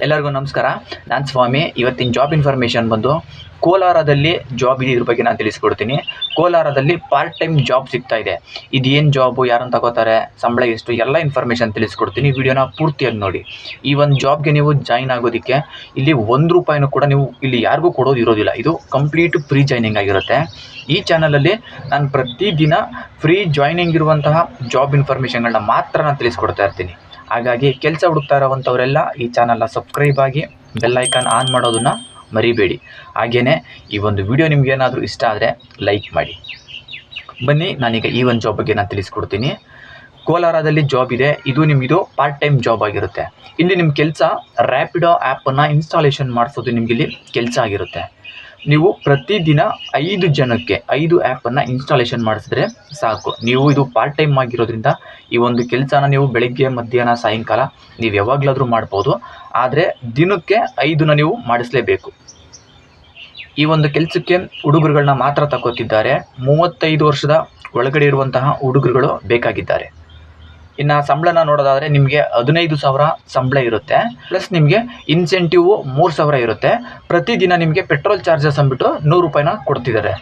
ಎಲ್ಲರಿಗೂ ನಮಸ್ಕಾರ. ನಾನು ಸ್ವಾಮಿ. ಇವತ್ತಿನ ಜಾಬ್ ಇನ್ಫಾರ್ಮೇಷನ್ ಬಂದು ಕೋಲಾರದಲ್ಲಿ ಜಾಬ್ ಇದೆ. ಇದ್ರ ಬಗ್ಗೆ ನಾನು ತಿಳಿಸ್ಕೊಡ್ತೀನಿ. ಕೋಲಾರದಲ್ಲಿ ಪಾರ್ಟ್ ಟೈಮ್ ಜಾಬ್ ಸಿಗ್ತಾ ಇದೆ. ಇದೇನು ಜಾಬು, ಯಾರನ್ನು ತಗೋತಾರೆ, ಸಂಬಳ ಎಷ್ಟು, ಎಲ್ಲ ಇನ್ಫಾರ್ಮೇಷನ್ ತಿಳಿಸ್ಕೊಡ್ತೀನಿ. ವಿಡಿಯೋನ ಪೂರ್ತಿಯಾಗಿ ನೋಡಿ. ಈ ಒಂದು ಜಾಬ್ಗೆ ನೀವು ಜಾಯಿನ್ ಆಗೋದಕ್ಕೆ ಇಲ್ಲಿ ₹1 ಕೂಡ ನೀವು ಇಲ್ಲಿ ಯಾರಿಗೂ ಕೊಡೋದು ಇರೋದಿಲ್ಲ. ಇದು ಕಂಪ್ಲೀಟ್ ಫ್ರೀ ಜಾಯ್ನಿಂಗ್ ಆಗಿರುತ್ತೆ. ಈ ಚಾನಲಲ್ಲಿ ನಾನು ಪ್ರತಿದಿನ ಫ್ರೀ ಜಾಯ್ನಿಂಗ್ ಇರುವಂತಹ ಜಾಬ್ ಇನ್ಫಾರ್ಮೇಷನ್ಗಳನ್ನ ಮಾತ್ರ ನಾನು ತಿಳಿಸ್ಕೊಡ್ತಾ ಇರ್ತೀನಿ. ಹಾಗಾಗಿ ಕೆಲಸ ಹುಡುಕ್ತಾ ಇರೋವಂಥವರೆಲ್ಲ ಈ ಚಾನಲ್ನ ಸಬ್ಸ್ಕ್ರೈಬ್ ಆಗಿ ಬೆಲ್ ಐಕಾನ್ ಆನ್ ಮಾಡೋದನ್ನು ಮರಿಬೇಡಿ. ಹಾಗೆಯೇ ಈ ಒಂದು ವಿಡಿಯೋ ನಿಮಗೇನಾದರೂ ಇಷ್ಟ ಆದರೆ ಲೈಕ್ ಮಾಡಿ. ಬನ್ನಿ, ನಾನೀಗ ಈ ಒಂದು ಜಾಬ್ ಬಗ್ಗೆ ನಾನು ತಿಳಿಸ್ಕೊಡ್ತೀನಿ. ಕೋಲಾರದಲ್ಲಿ ಜಾಬ್ ಇದೆ. ಇದು ಪಾರ್ಟ್ ಟೈಮ್ ಜಾಬ್ ಆಗಿರುತ್ತೆ. ಇಲ್ಲಿ ನಿಮ್ಮ ಕೆಲಸ ರ್ಯಾಪಿಡೋ ಆ್ಯಪನ್ನು ಇನ್ಸ್ಟಾಲೇಷನ್ ಮಾಡಿಸೋದು ನಿಮಗಿಲ್ಲಿ ಕೆಲಸ ಆಗಿರುತ್ತೆ. ನೀವು ಪ್ರತಿದಿನ 5 ಜನಕ್ಕೆ 5 ಆ್ಯಪನ್ನು ಇನ್ಸ್ಟಾಲೇಷನ್ ಮಾಡಿಸಿದ್ರೆ ಸಾಕು. ನೀವು ಇದು ಪಾರ್ಟ್ ಟೈಮ್ ಆಗಿರೋದ್ರಿಂದ ಈ ಒಂದು ಕೆಲಸನ ನೀವು ಬೆಳಗ್ಗೆ, ಮಧ್ಯಾಹ್ನ, ಸಾಯಂಕಾಲ ನೀವು ಯಾವಾಗಲಾದರೂ ಮಾಡ್ಬೋದು. ಆದರೆ ದಿನಕ್ಕೆ 5ನ ನೀವು ಮಾಡಿಸಲೇಬೇಕು. ಈ ಒಂದು ಕೆಲಸಕ್ಕೆ ಹುಡುಗರುಗಳನ್ನ ಮಾತ್ರ ತಗೋತಿದ್ದಾರೆ. 35 ವರ್ಷದ ಒಳಗಡೆ ಇರುವಂತಹ ಹುಡುಗರುಗಳು ಬೇಕಾಗಿದ್ದಾರೆ. ಇನ್ನು ಸಂಬಳನ ನೋಡೋದಾದರೆ ನಿಮಗೆ 15,000 ಸಂಬಳ ಇರುತ್ತೆ. ಪ್ಲಸ್ ನಿಮಗೆ ಇನ್ಸೆಂಟಿವ್ 3,000 ಇರುತ್ತೆ. ಪ್ರತಿದಿನ ನಿಮಗೆ ಪೆಟ್ರೋಲ್ ಚಾರ್ಜಸ್ ಅಂದ್ಬಿಟ್ಟು ₹100 ಕೊಡ್ತಿದ್ದಾರೆ.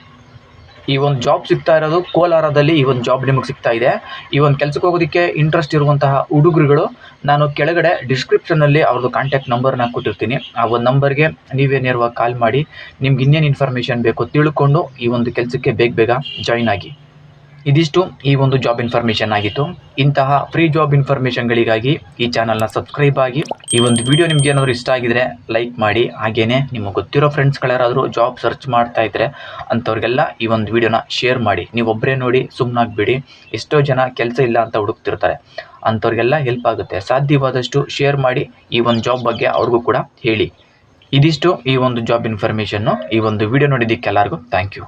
ಈ ಒಂದು ಜಾಬ್ ಸಿಗ್ತಾ ಇರೋದು ಕೋಲಾರದಲ್ಲಿ. ಈ ಒಂದು ಜಾಬ್ ನಿಮಗೆ ಸಿಗ್ತಾ ಇದೆ. ಈ ಒಂದು ಕೆಲಸಕ್ಕೆ ಹೋಗೋದಕ್ಕೆ ಇಂಟ್ರೆಸ್ಟ್ ಇರುವಂತಹ ಹುಡುಗರುಗಳು ನಾನು ಕೆಳಗಡೆ ಡಿಸ್ಕ್ರಿಪ್ಷನಲ್ಲಿ ಅವ್ರದ್ದು ಕಾಂಟ್ಯಾಕ್ಟ್ ನಂಬರ್ನ ಕೊಟ್ಟಿರ್ತೀನಿ. ಆ ಒಂದು ನಂಬರ್ಗೆ ನೀವೇ ನೇರವಾಗಿ ಕಾಲ್ ಮಾಡಿ ನಿಮ್ಗೆ ಇನ್ನೇನು ಇನ್ಫಾರ್ಮೇಷನ್ ಬೇಕೋ ತಿಳ್ಕೊಂಡು ಈ ಒಂದು ಕೆಲಸಕ್ಕೆ ಬೇಗ ಜಾಯಿನ್ ಆಗಿ. ಇದಿಷ್ಟು ಈ ಒಂದು ಜಾಬ್ ಇನ್ಫಾರ್ಮೇಷನ್ ಆಗಿತ್ತು. ಇಂತಹ ಫ್ರೀ ಜಾಬ್ ಇನ್ಫಾರ್ಮೇಷನ್ಗಳಿಗಾಗಿ ಈ ಚಾನಲ್ನ ಸಬ್ಸ್ಕ್ರೈಬ್ ಆಗಿ. ಈ ಒಂದು ವಿಡಿಯೋ ನಿಮ್ಗೆ ಏನಾದರೂ ಇಷ್ಟ ಆಗಿದ್ರೆ ಲೈಕ್ ಮಾಡಿ. ಹಾಗೆಯೇ ನಿಮಗೆ ಗೊತ್ತಿರೋ ಫ್ರೆಂಡ್ಸ್ಗಳ್ಯಾರಾದರೂ ಜಾಬ್ ಸರ್ಚ್ ಮಾಡ್ತಾ ಇದ್ದರೆ ಅಂಥವ್ರಿಗೆಲ್ಲ ಈ ಒಂದು ವಿಡಿಯೋನ ಶೇರ್ ಮಾಡಿ. ನೀವು ಒಬ್ಬರೇ ನೋಡಿ ಸುಮ್ಮನಾಗಬೇಡಿ. ಎಷ್ಟೋ ಜನ ಕೆಲಸ ಇಲ್ಲ ಅಂತ ಹುಡುಕ್ತಿರ್ತಾರೆ. ಅಂಥವ್ರಿಗೆಲ್ಲ ಹೆಲ್ಪ್ ಆಗುತ್ತೆ. ಸಾಧ್ಯವಾದಷ್ಟು ಶೇರ್ ಮಾಡಿ. ಈ ಒಂದು ಜಾಬ್ ಬಗ್ಗೆ ಅವ್ರಿಗೂ ಕೂಡ ಹೇಳಿ. ಇದಿಷ್ಟು ಈ ಒಂದು ಜಾಬ್ ಇನ್ಫಾರ್ಮೇಷನ್ನು. ಈ ಒಂದು ವಿಡಿಯೋ ನೋಡಿದ್ದಕ್ಕೆ ಎಲ್ಲರಿಗೂ ಥ್ಯಾಂಕ್ ಯು.